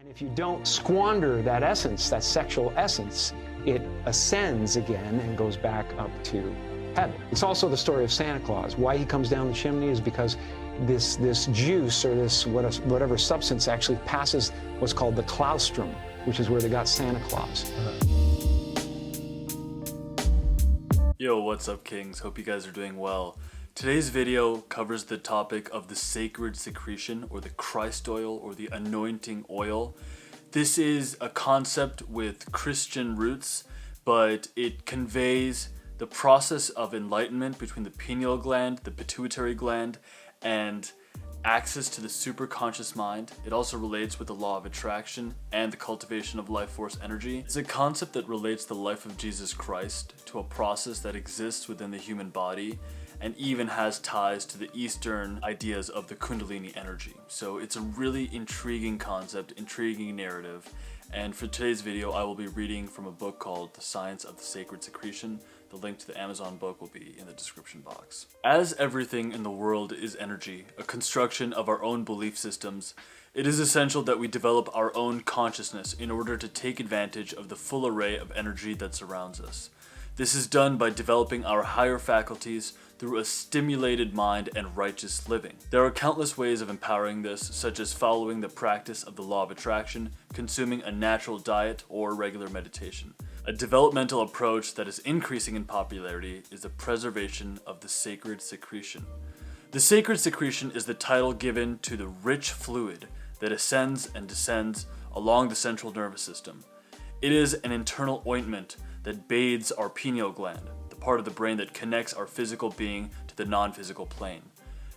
And if you don't squander that essence, that sexual essence, it ascends again and goes back up to heaven. It's also the story of Santa Claus. Why he comes down the chimney is because this juice or this whatever substance actually passes what's called the claustrum, which is where they got Santa Claus. Yo, what's up, Kings? Hope you guys are doing well. Today's video covers the topic of the sacred secretion, or the Christ oil, or the anointing oil. This is a concept with Christian roots, but it conveys the process of enlightenment between the pineal gland, the pituitary gland, and access to the superconscious mind. It also relates with the law of attraction and the cultivation of life force energy. It's a concept that relates the life of Jesus Christ to a process that exists within the human body, and even has ties to the Eastern ideas of the Kundalini Energy. So it's a really intriguing concept, intriguing narrative, and for today's video I will be reading from a book called The Science of the Sacred Secretion. The link to the Amazon book will be in the description box. As everything in the world is energy, a construction of our own belief systems, it is essential that we develop our own consciousness in order to take advantage of the full array of energy that surrounds us. This is done by developing our higher faculties through a stimulated mind and righteous living. There are countless ways of empowering this, such as following the practice of the law of attraction, consuming a natural diet, or regular meditation. A developmental approach that is increasing in popularity is the preservation of the sacred secretion. The sacred secretion is the title given to the rich fluid that ascends and descends along the central nervous system. It is an internal ointment that bathes our pineal gland, the part of the brain that connects our physical being to the non-physical plane.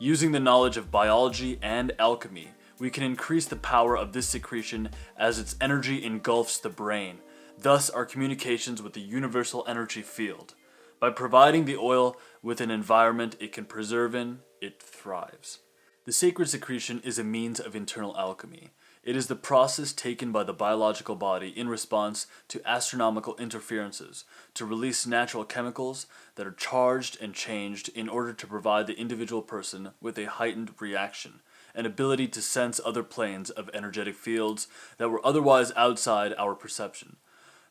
Using the knowledge of biology and alchemy, we can increase the power of this secretion as its energy engulfs the brain, thus our communications with the universal energy field. By providing the oil with an environment it can preserve in, it thrives. The sacred secretion is a means of internal alchemy. It is the process taken by the biological body in response to astronomical interferences to release natural chemicals that are charged and changed in order to provide the individual person with a heightened reaction, an ability to sense other planes of energetic fields that were otherwise outside our perception.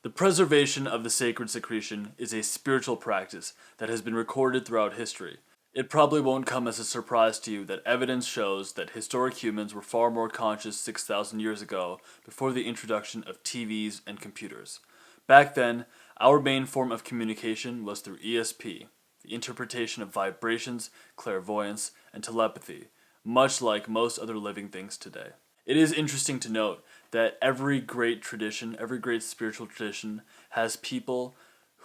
The preservation of the sacred secretion is a spiritual practice that has been recorded throughout history. It probably won't come as a surprise to you that evidence shows that historic humans were far more conscious 6,000 years ago, before the introduction of TVs and computers. Back then, our main form of communication was through ESP, the interpretation of vibrations, clairvoyance, and telepathy, much like most other living things today. It is interesting to note that every great tradition, every great spiritual tradition, has people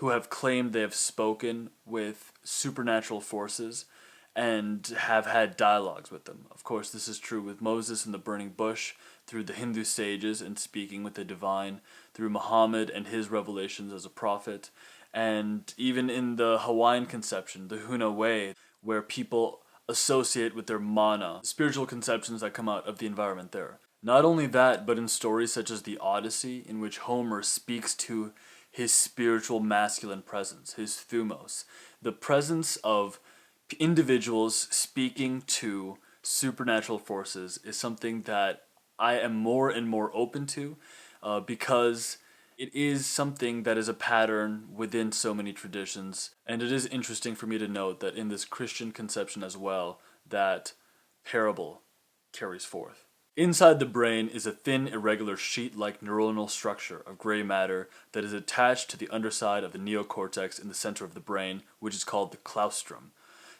who have claimed they have spoken with supernatural forces and have had dialogues with them. Of course, this is true with Moses in the burning bush, through the Hindu sages and speaking with the divine, through Muhammad and his revelations as a prophet, and even in the Hawaiian conception, the Huna way, where people associate with their mana, spiritual conceptions that come out of the environment there. Not only that, but in stories such as the Odyssey, in which Homer speaks to his spiritual masculine presence, his thumos. The presence of individuals speaking to supernatural forces is something that I am more and more open to, because it is something that is a pattern within so many traditions, and it is interesting for me to note that in this Christian conception as well, that parable carries forth. Inside the brain is a thin, irregular sheet-like neuronal structure of gray matter that is attached to the underside of the neocortex in the center of the brain, which is called the claustrum.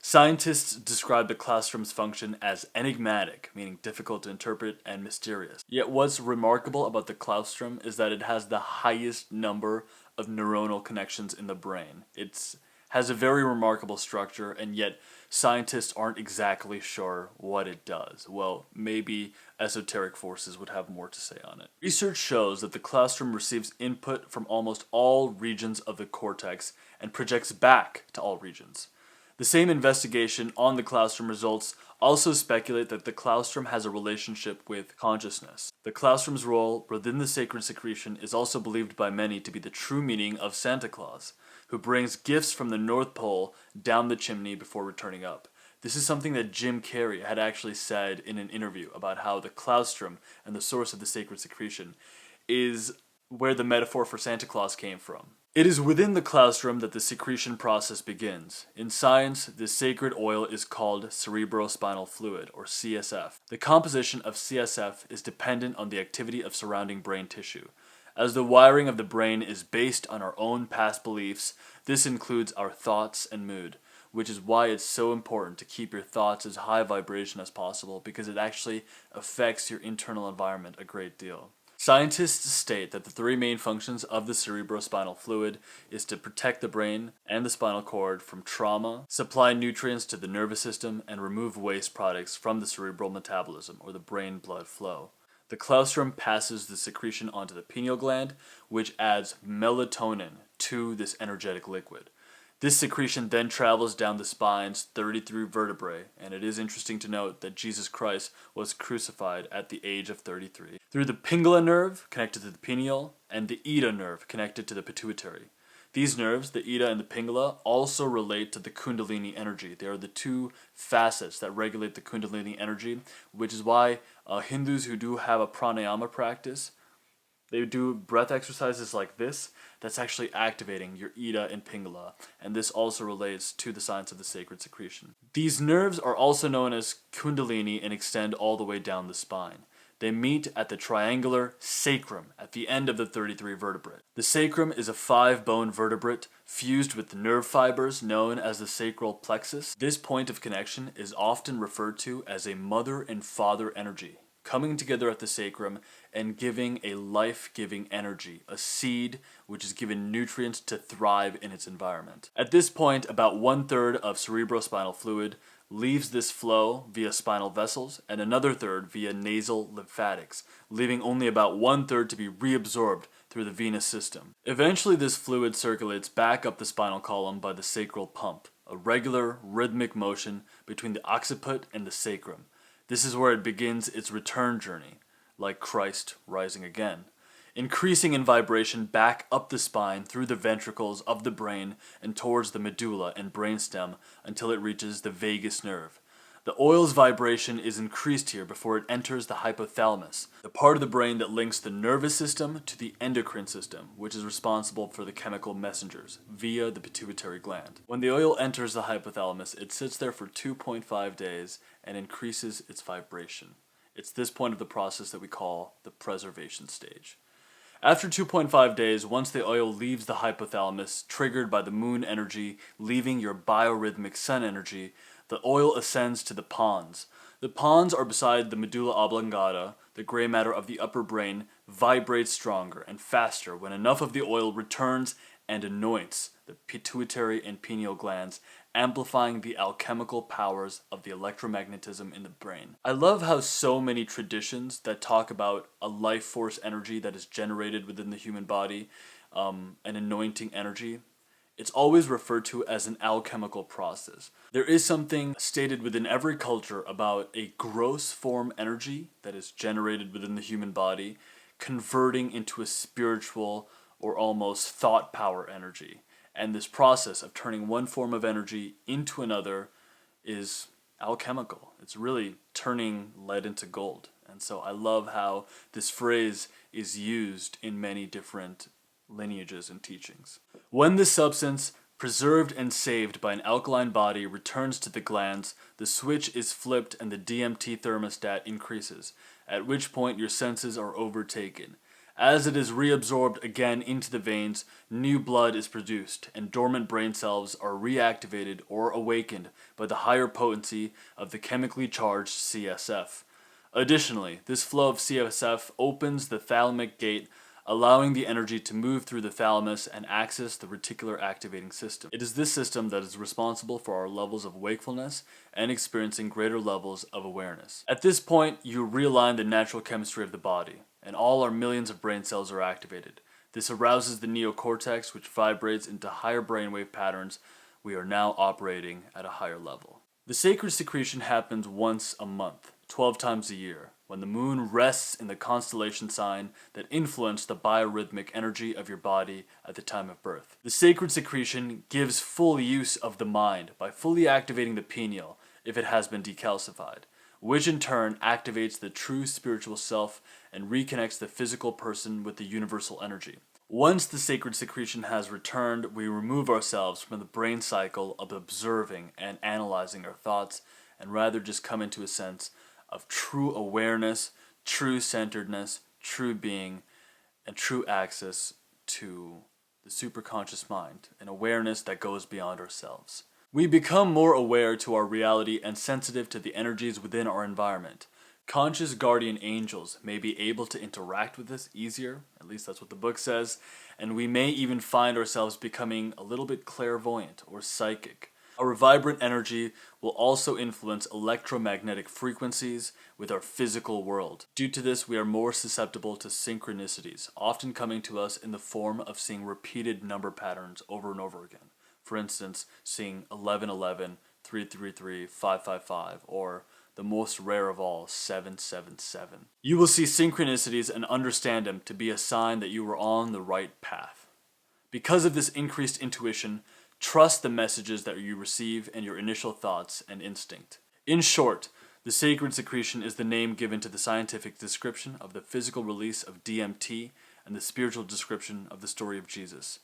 Scientists describe the claustrum's function as enigmatic, meaning difficult to interpret, and mysterious. Yet what's remarkable about the claustrum is that it has the highest number of neuronal connections in the brain. It has a very remarkable structure, and yet scientists aren't exactly sure what it does. Well, maybe esoteric forces would have more to say on it. Research shows that the claustrum receives input from almost all regions of the cortex and projects back to all regions. The same investigation on the claustrum results also speculate that the claustrum has a relationship with consciousness. The claustrum's role within the sacred secretion is also believed by many to be the true meaning of Santa Claus, who brings gifts from the North Pole down the chimney before returning up. This is something that Jim Carrey had actually said in an interview about how the claustrum and the source of the sacred secretion is where the metaphor for Santa Claus came from. It is within the claustrum that the secretion process begins. In science, this sacred oil is called cerebrospinal fluid, or CSF. The composition of CSF is dependent on the activity of surrounding brain tissue. As the wiring of the brain is based on our own past beliefs, this includes our thoughts and mood, which is why it's so important to keep your thoughts as high vibration as possible, because it actually affects your internal environment a great deal. Scientists state that the three main functions of the cerebrospinal fluid is to protect the brain and the spinal cord from trauma, supply nutrients to the nervous system, and remove waste products from the cerebral metabolism, or the brain-blood flow. The claustrum passes the secretion onto the pineal gland, which adds melatonin to this energetic liquid. This secretion then travels down the spine's 33 vertebrae, and it is interesting to note that Jesus Christ was crucified at the age of 33. Through the pingala nerve, connected to the pineal, and the eta nerve, connected to the pituitary. These nerves, the eta and the pingala, also relate to the Kundalini energy. They are the two facets that regulate the Kundalini energy, which is why Hindus who do have a pranayama practice, they do breath exercises like this, that's actually activating your eta and pingala, and this also relates to the science of the sacred secretion. These nerves are also known as Kundalini and extend all the way down the spine. They meet at the triangular sacrum at the end of the 33 vertebrae. The sacrum is a 5-bone vertebrate fused with nerve fibers known as the sacral plexus. This point of connection is often referred to as a mother and father energy, coming together at the sacrum and giving a life-giving energy, a seed which is given nutrients to thrive in its environment. At this point, about 1/3 of cerebrospinal fluid leaves this flow via spinal vessels and another third via nasal lymphatics, leaving only about 1/3 to be reabsorbed through the venous system. Eventually, this fluid circulates back up the spinal column by the sacral pump, a regular rhythmic motion between the occiput and the sacrum. This is where it begins its return journey, like Christ rising again, increasing in vibration back up the spine through the ventricles of the brain and towards the medulla and brainstem until it reaches the vagus nerve. The oil's vibration is increased here before it enters the hypothalamus, the part of the brain that links the nervous system to the endocrine system, which is responsible for the chemical messengers, via the pituitary gland. When the oil enters the hypothalamus, it sits there for 2.5 days and increases its vibration. It's this point of the process that we call the preservation stage. After 2.5 days, once the oil leaves the hypothalamus, triggered by the moon energy leaving your biorhythmic sun energy, the oil ascends to the pons. The pons are beside the medulla oblongata. The gray matter of the upper brain vibrates stronger and faster when enough of the oil returns and anoints the pituitary and pineal glands, amplifying the alchemical powers of the electromagnetism in the brain. I love how so many traditions that talk about a life force energy that is generated within the human body, an anointing energy, it's always referred to as an alchemical process. There is something stated within every culture about a gross form energy that is generated within the human body, converting into a spiritual or almost thought power energy. And this process of turning one form of energy into another is alchemical. It's really turning lead into gold. And so I love how this phrase is used in many different lineages and teachings. When this substance, preserved and saved by an alkaline body, returns to the glands, the switch is flipped and the DMT thermostat increases, at which point your senses are overtaken. As it is reabsorbed again into the veins, new blood is produced, and dormant brain cells are reactivated or awakened by the higher potency of the chemically charged CSF. Additionally, this flow of CSF opens the thalamic gate, allowing the energy to move through the thalamus and access the reticular activating system. It is this system that is responsible for our levels of wakefulness and experiencing greater levels of awareness. At this point, you realign the natural chemistry of the body, and all our millions of brain cells are activated. This arouses the neocortex, which vibrates into higher brainwave patterns. We are now operating at a higher level. The sacred secretion happens once a month, 12 times a year, when the moon rests in the constellation sign that influenced the biorhythmic energy of your body at the time of birth. The sacred secretion gives full use of the mind by fully activating the pineal, if it has been decalcified, which in turn activates the true spiritual self and reconnects the physical person with the universal energy. Once the sacred secretion has returned, we remove ourselves from the brain cycle of observing and analyzing our thoughts, and rather just come into a sense of true awareness, true centeredness, true being, and true access to the superconscious mind, an awareness that goes beyond ourselves. We become more aware to our reality and sensitive to the energies within our environment. Conscious guardian angels may be able to interact with us easier, at least that's what the book says, and we may even find ourselves becoming a little bit clairvoyant or psychic. Our vibrant energy will also influence electromagnetic frequencies with our physical world. Due to this, we are more susceptible to synchronicities, often coming to us in the form of seeing repeated number patterns over and over again. For instance, seeing 1111, 333, 555, or the most rare of all, 777. You will see synchronicities and understand them to be a sign that you are on the right path. Because of this increased intuition, trust the messages that you receive and your initial thoughts and instinct. In short, the sacred secretion is the name given to the scientific description of the physical release of DMT and the spiritual description of the story of Jesus.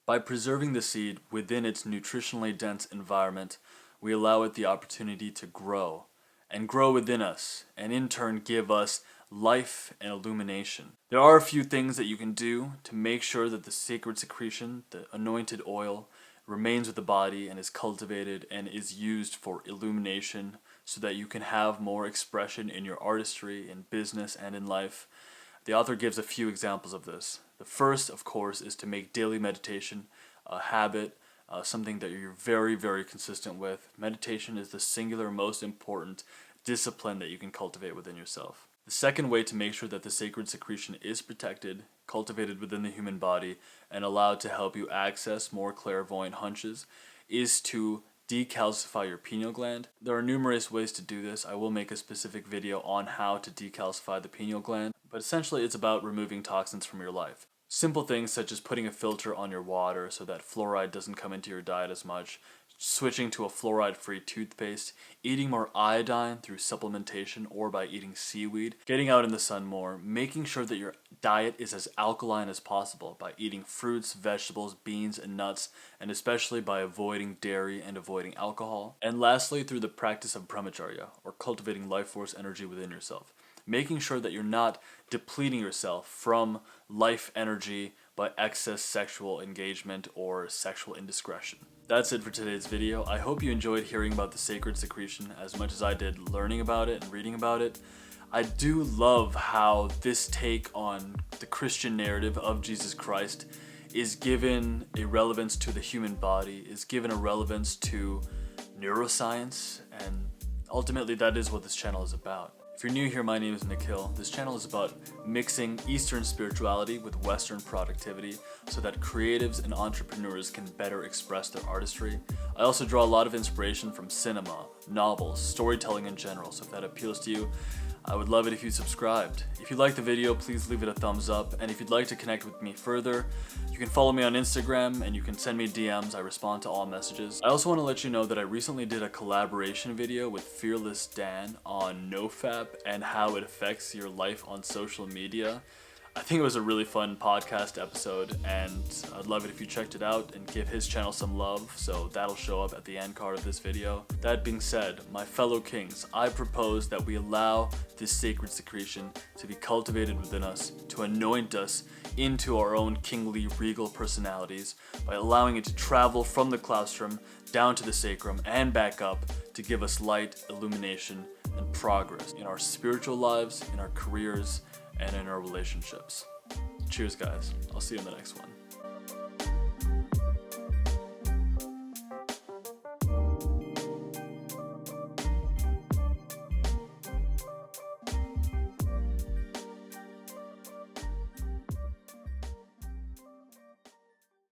By preserving the seed within its nutritionally dense environment, we allow it the opportunity to grow and grow within us, and in turn give us life and illumination. There are a few things that you can do to make sure that the sacred secretion, the anointed oil, remains with the body and is cultivated and is used for illumination so that you can have more expression in your artistry, in business, and in life. The author gives a few examples of this. The first, of course, is to make daily meditation a habit, something that you're very, very consistent with. Meditation is the singular most important discipline that you can cultivate within yourself. The second way to make sure that the sacred secretion is protected, cultivated within the human body, and allowed to help you access more clairvoyant hunches is to decalcify your pineal gland. There are numerous ways to do this. I will make a specific video on how to decalcify the pineal gland, but essentially it's about removing toxins from your life. Simple things such as putting a filter on your water so that fluoride doesn't come into your diet as much, switching to a fluoride-free toothpaste, eating more iodine through supplementation or by eating seaweed, getting out in the sun more, making sure that your diet is as alkaline as possible by eating fruits, vegetables, beans, and nuts, and especially by avoiding dairy and avoiding alcohol. And lastly, through the practice of brahmacharya, or cultivating life force energy within yourself. Making sure that you're not depleting yourself from life energy by excess sexual engagement or sexual indiscretion. That's it for today's video. I hope you enjoyed hearing about the sacred secretion as much as I did learning about it and reading about it. I do love how this take on the Christian narrative of Jesus Christ is given a relevance to the human body, is given a relevance to neuroscience, and ultimately that is what this channel is about. If you're new here, my name is Nikhil. This channel is about mixing Eastern spirituality with Western productivity so that creatives and entrepreneurs can better express their artistry. I also draw a lot of inspiration from cinema, novels, storytelling in general, so if that appeals to you, I would love it if you subscribed. If you liked the video, please leave it a thumbs up, and if you'd like to connect with me further, you can follow me on Instagram and you can send me DMs. I respond to all messages. I also want to let you know that I recently did a collaboration video with Fearless Dan on NoFap and how it affects your life on social media. I think it was a really fun podcast episode, and I'd love it if you checked it out and give his channel some love, so that'll show up at the end card of this video. That being said, my fellow kings, I propose that we allow this sacred secretion to be cultivated within us, to anoint us into our own kingly, regal personalities by allowing it to travel from the claustrum down to the sacrum and back up to give us light, illumination, and progress in our spiritual lives, in our careers, and in our relationships. Cheers, guys. I'll see you in the next one.